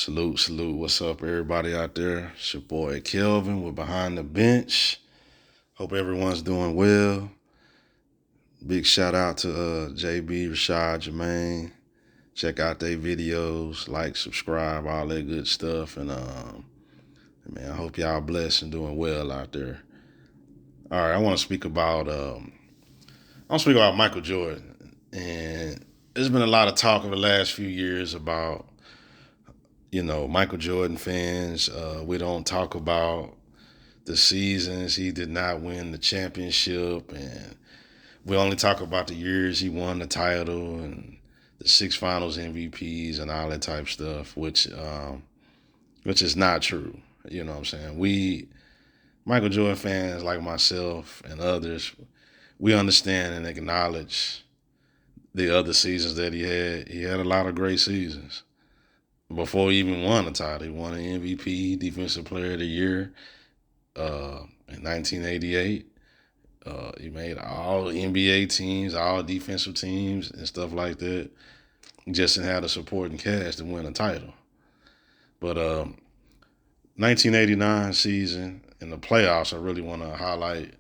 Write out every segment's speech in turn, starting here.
Salute, salute. What's up, everybody out there? It's your boy Kelvin. We're behind the bench. Hope everyone's doing well. Big shout out to JB, Rashad, Jermaine. Check out their videos, like, subscribe, all that good stuff. And man, I hope y'all blessed and doing well out there. All right, I want to speak about Michael Jordan. And there's been a lot of talk over the last few years about Michael Jordan fans. We don't talk about the seasons he did not win the championship, and we only talk about the years he won the title and the six Finals MVPs and all that type stuff, which is not true. You know what I'm saying? We Michael Jordan fans like myself and others, we understand and acknowledge the other seasons that he had. He had a lot of great seasons. Before he even won the title, he won an MVP, Defensive Player of the Year, in 1988. He made all NBA teams, all defensive teams, and stuff like that. Just didn't have the supporting cast to win a title. But 1989 season in the playoffs, I really want to highlight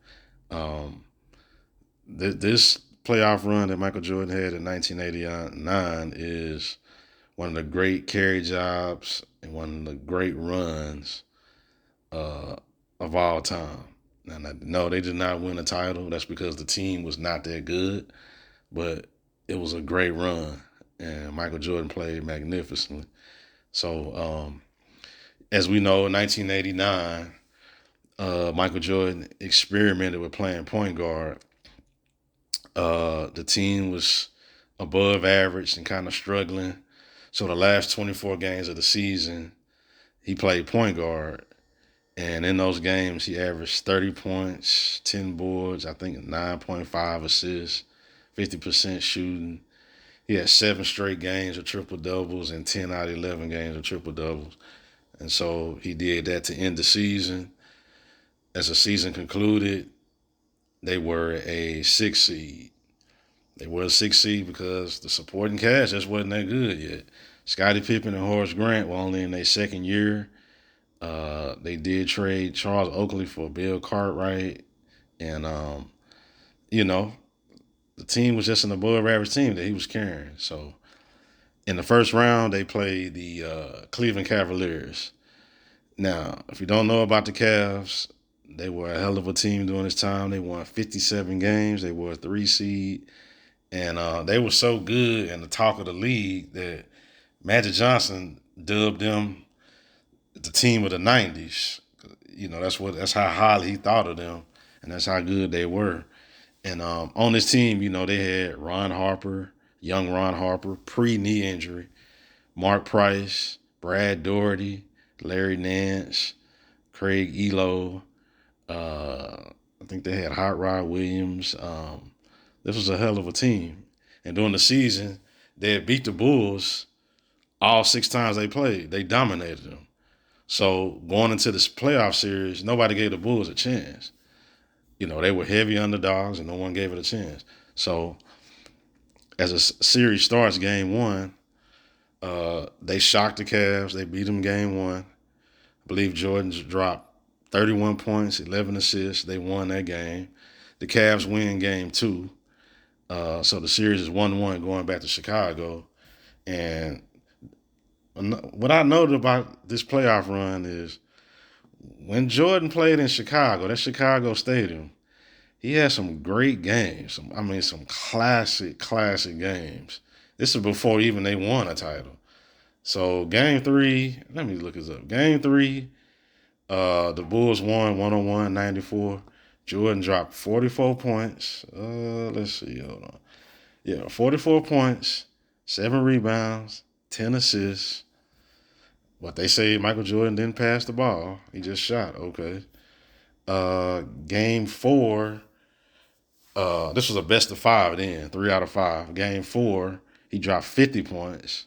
this playoff run that Michael Jordan had in 1989 is one of the great carry jobs and one of the great runs of all time. And no, they did not win a title. That's because the team was not that good, but it was a great run, and Michael Jordan played magnificently. So, as we know, in 1989, Michael Jordan experimented with playing point guard. The team was above average and kind of struggling. So the last 24 games of the season, he played point guard. And in those games, he averaged 30 points, 10 boards, I think 9.5 assists, 50% shooting. He had 7 straight games of triple doubles and 10 out of 11 games of triple doubles. And so he did that to end the season. As the season concluded, they were a 6 seed. They were a 6 seed because the supporting cast just wasn't that good yet. Scottie Pippen and Horace Grant were only in their second year. They did trade Charles Oakley for Bill Cartwright. And, the team was just an above average team that he was carrying. So in the first round, they played the Cleveland Cavaliers. Now, if you don't know about the Cavs, they were a hell of a team during this time. They won 57 games. They were a 3 seed. And they were so good and the talk of the league that Magic Johnson dubbed them the team of the 90s. That's how highly he thought of them, and that's how good they were. And on this team, they had Ron Harper, young Ron Harper, pre-knee injury, Mark Price, Brad Daugherty, Larry Nance, Craig Elo. I think they had Hot Rod Williams. This was a hell of a team. And during the season, they had beat the Bulls all 6 times they played. They dominated them. So going into this playoff series, nobody gave the Bulls a chance. They were heavy underdogs and no one gave it a chance. So as a series starts, game 1, they shocked the Cavs. They beat them game 1. I believe Jordan dropped 31 points, 11 assists. They won that game. The Cavs win game 2. So the series is 1-1 going back to Chicago. And what I noted about this playoff run is when Jordan played in Chicago, that Chicago stadium, he had some great games. Some classic games. This is before even they won a title. So game 3, let me look this up. Game 3, the Bulls won 101-94. Jordan dropped 44 points. Let's see, hold on. Yeah, 44 points, 7 rebounds, 10 assists. But they say Michael Jordan didn't pass the ball. He just shot. Okay. Game 4, this was a best of 5 then, 3 out of 5. Game 4, he dropped 50 points.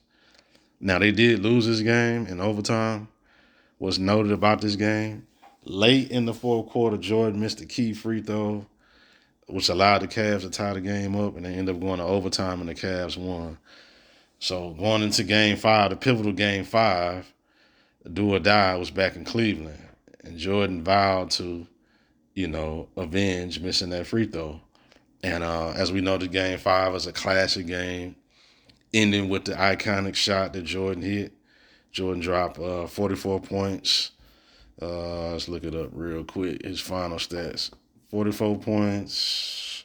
Now, they did lose this game in overtime. What's noted about this game, late in the fourth quarter, Jordan missed a key free throw, which allowed the Cavs to tie the game up, and they ended up going to overtime, and the Cavs won. So going into game 5, the pivotal game 5, do or die was back in Cleveland, and Jordan vowed to, avenge missing that free throw. And as we know, the game five is a classic game, ending with the iconic shot that Jordan hit. Jordan dropped 44 points. Let's look it up real quick. His final stats: 44 points.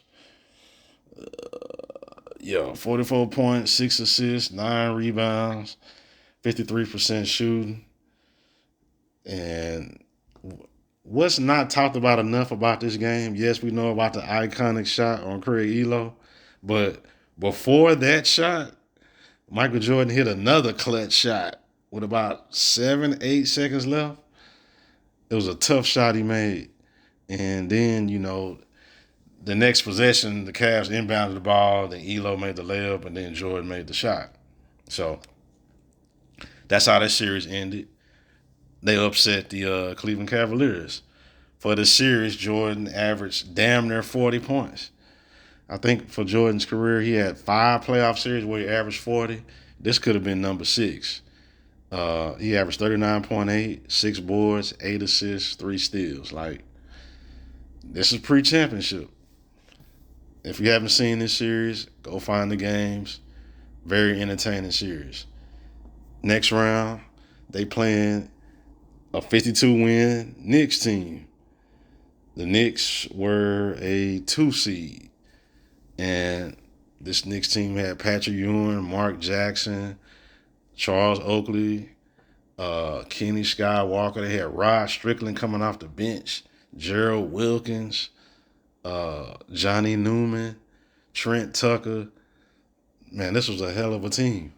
44 points, 6 assists, 9 rebounds, 53% shooting. And what's not talked about enough about this game? Yes, we know about the iconic shot on Craig Elo, but before that shot, Michael Jordan hit another clutch shot with about 7, 8 seconds left. It was a tough shot he made. And then, the next possession, the Cavs inbounded the ball, then Elo made the layup, and then Jordan made the shot. So that's how that series ended. They upset the Cleveland Cavaliers. For the series, Jordan averaged damn near 40 points. I think for Jordan's career, he had 5 playoff series where he averaged 40. This could have been number 6. He averaged 39.8, 6 boards, 8 assists, 3 steals. Like, this is pre-championship. If you haven't seen this series, go find the games. Very entertaining series. Next round, they playing a 52-win Knicks team. The Knicks were a 2 seed. And this Knicks team had Patrick Ewing, Mark Jackson, Charles Oakley, Kenny Skywalker. They had Rod Strickland coming off the bench, Gerald Wilkins, Johnny Newman, Trent Tucker. Man, this was a hell of a team.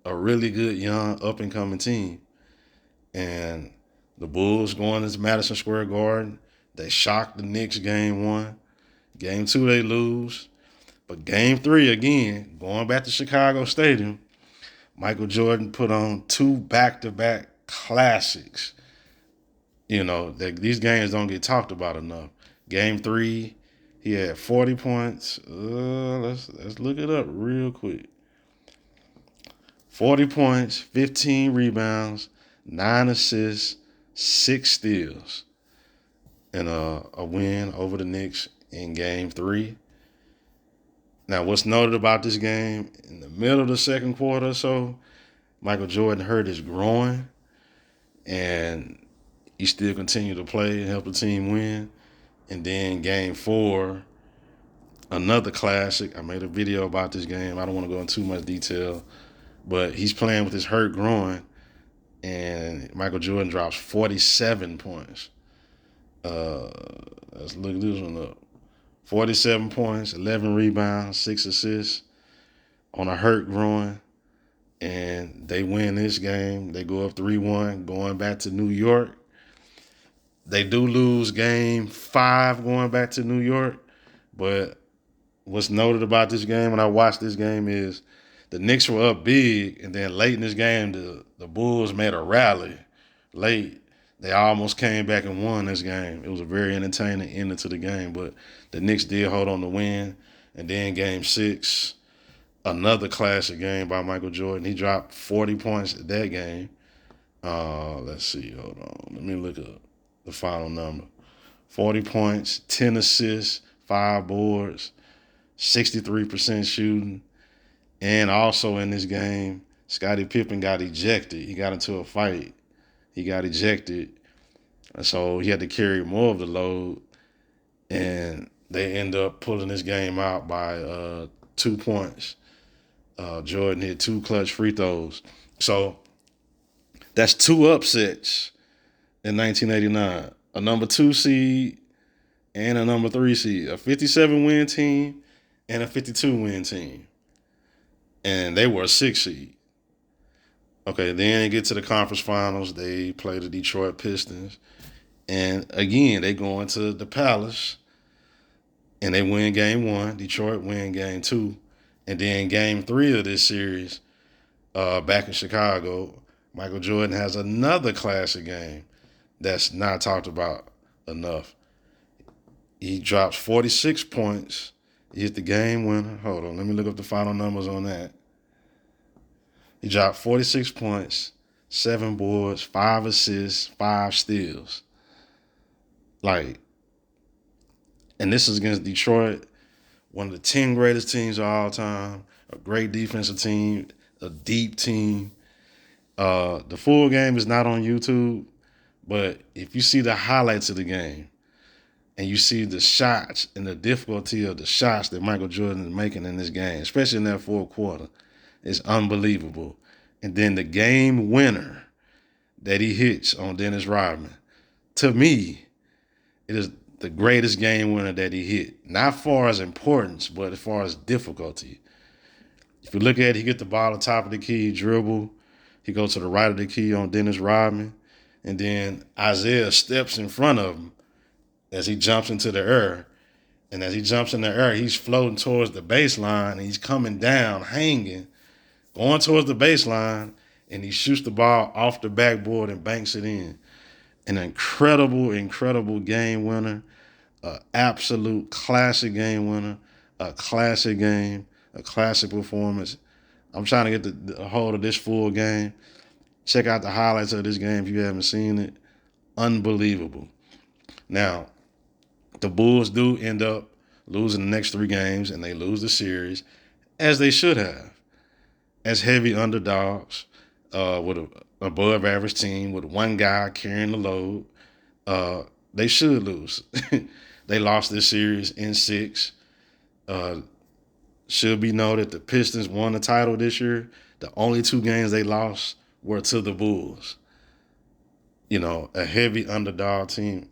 A really good, young, up-and-coming team. And the Bulls going to Madison Square Garden. They shocked the Knicks game 1. Game 2, they lose. But game 3, again, going back to Chicago Stadium, Michael Jordan put on 2 back-to-back classics. These games don't get talked about enough. Game 3, he had 40 points. Let's look it up real quick. 40 points, 15 rebounds, 9 assists, 6 steals, and a win over the Knicks in Game 3. Now, what's noted about this game, in the middle of the second quarter or so, Michael Jordan hurt his groin, and he still continued to play and help the team win. And then Game 4, another classic. I made a video about this game. I don't want to go into too much detail, but he's playing with his hurt groin, and Michael Jordan drops 47 points. Let's look this one up. 47 points, 11 rebounds, 6 assists on a hurt groin. And they win this game. They go up 3-1, going back to New York. They do lose game 5 going back to New York. But what's noted about this game when I watched this game is the Knicks were up big, and then late in this game, the Bulls made a rally late. They almost came back and won this game. It was a very entertaining ending to the game, but the Knicks did hold on to win. And then game 6, another classic game by Michael Jordan. He dropped 40 points at that game. Let's see. Hold on. Let me look up the final number. 40 points, 10 assists, 5 boards, 63% shooting. And also in this game, Scottie Pippen got ejected. He got into a fight. He got ejected. So he had to carry more of the load. And they end up pulling this game out by 2 points. Jordan hit 2 clutch free throws. So that's 2 upsets in 1989. A number 2 seed and a number 3 seed. A 57-win team and a 52-win team. And they were a 6 seed. Okay, then they get to the conference finals. They play the Detroit Pistons. And again, they go into the Palace. And they win game 1. Detroit win game 2. And then game 3 of this series, back in Chicago, Michael Jordan has another classic game that's not talked about enough. He drops 46 points. He hit the game winner. Hold on, let me look up the final numbers on that. He dropped 46 points, 7 boards, 5 assists, 5 steals. Like, and this is against Detroit, one of the 10 greatest teams of all time, a great defensive team, a deep team. The full game is not on YouTube, but if you see the highlights of the game and you see the shots and the difficulty of the shots that Michael Jordan is making in this game, especially in that fourth quarter, it's unbelievable. And then the game winner that he hits on Dennis Rodman, to me, it is the greatest game winner that he hit. Not far as importance, but as far as difficulty. If you look at it, he get the ball at the top of the key, dribble. He goes to the right of the key on Dennis Rodman. And then Isaiah steps in front of him as he jumps into the air. And as he jumps in the air, he's floating towards the baseline. And he's coming down, hanging, going towards the baseline. And he shoots the ball off the backboard and banks it in. An incredible, incredible game winner. An absolute classic game winner. A classic game. A classic performance. I'm trying to get the hold of this full game. Check out the highlights of this game if you haven't seen it. Unbelievable. Now, the Bulls do end up losing the next 3 games, and they lose the series, as they should have, as heavy underdogs with an above-average team, with one guy carrying the load. They should lose. They lost this series in 6. Should be noted the Pistons won the title this year. The only 2 games they lost were to the Bulls. You know, a heavy underdog team.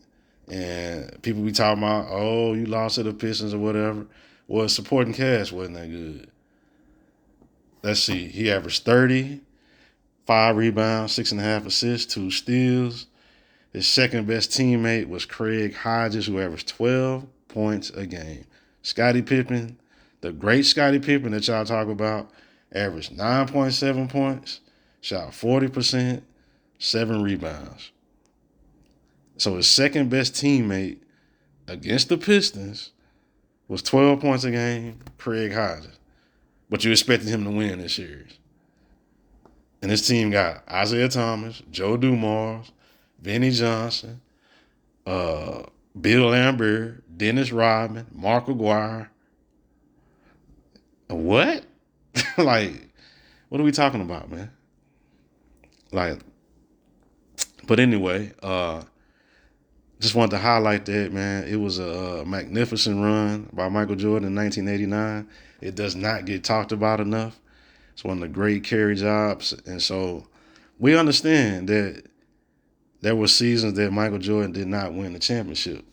And people be talking about, oh, you lost to the Pistons or whatever. Well, supporting cast wasn't that good. Let's see. He averaged 30, 5 rebounds, 6.5 assists, 2 steals. His second best teammate was Craig Hodges, who averaged 12 points a game. Scottie Pippen, the great Scottie Pippen that y'all talk about, averaged 9.7 points, shot 40%, 7 rebounds. So his second best teammate against the Pistons was 12 points a game, Craig Hodges. But you expected him to win this series. And his team got Isaiah Thomas, Joe Dumars, Vinnie Johnson, Bill Laimbeer, Dennis Rodman, Mark Aguirre. What? Like, what are we talking about, man? Like, but anyway, just wanted to highlight that, man. It was a magnificent run by Michael Jordan in 1989. It does not get talked about enough. It's one of the great carry jobs. And so we understand that there were seasons that Michael Jordan did not win the championship.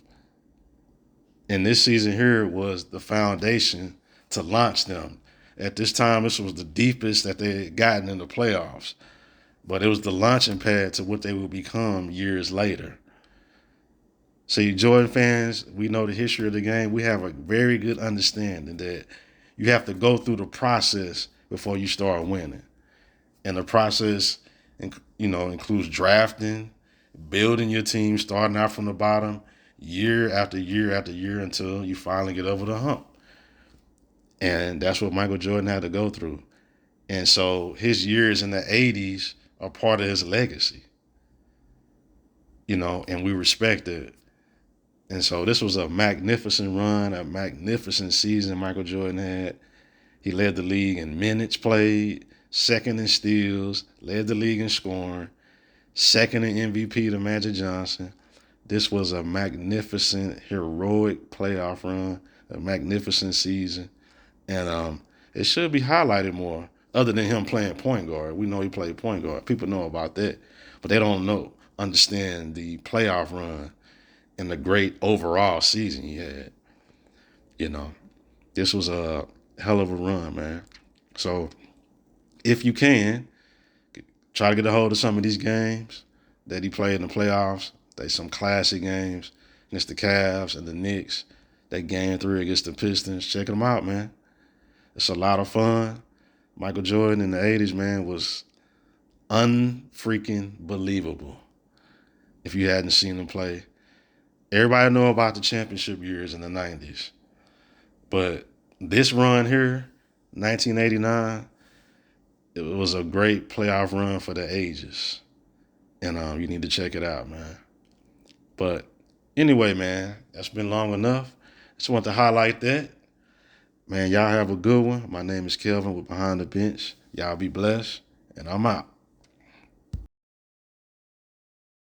And this season here was the foundation to launch them. At this time, this was the deepest that they had gotten in the playoffs. But it was the launching pad to what they would become years later. See, Jordan fans, we know the history of the game. We have a very good understanding that you have to go through the process before you start winning. And the process, includes drafting, building your team, starting out from the bottom, year after year after year until you finally get over the hump. And that's what Michael Jordan had to go through. And so his years in the 80s are part of his legacy. And we respect it. And so this was a magnificent run, a magnificent season Michael Jordan had. He led the league in minutes played, second in steals, led the league in scoring, second in MVP to Magic Johnson. This was a magnificent, heroic playoff run, a magnificent season. And it should be highlighted more, other than him playing point guard. We know he played point guard. People know about that. But they don't understand the playoff run and the great overall season he had. This was a hell of a run, man. So if you can, try to get a hold of some of these games that he played in the playoffs. They some classic games against the Cavs and the Knicks. That game 3 against the Pistons. Check them out, man. It's a lot of fun. Michael Jordan in the 80s, man, was unfreaking believable. If you hadn't seen him play. Everybody know about the championship years in the 90s. But this run here, 1989, it was a great playoff run for the ages, and you need to check it out, man. But anyway, man, that's been long enough. Just want to highlight that. Man, y'all have a good one. My name is Kelvin with Behind the Bench. Y'all be blessed, and I'm out.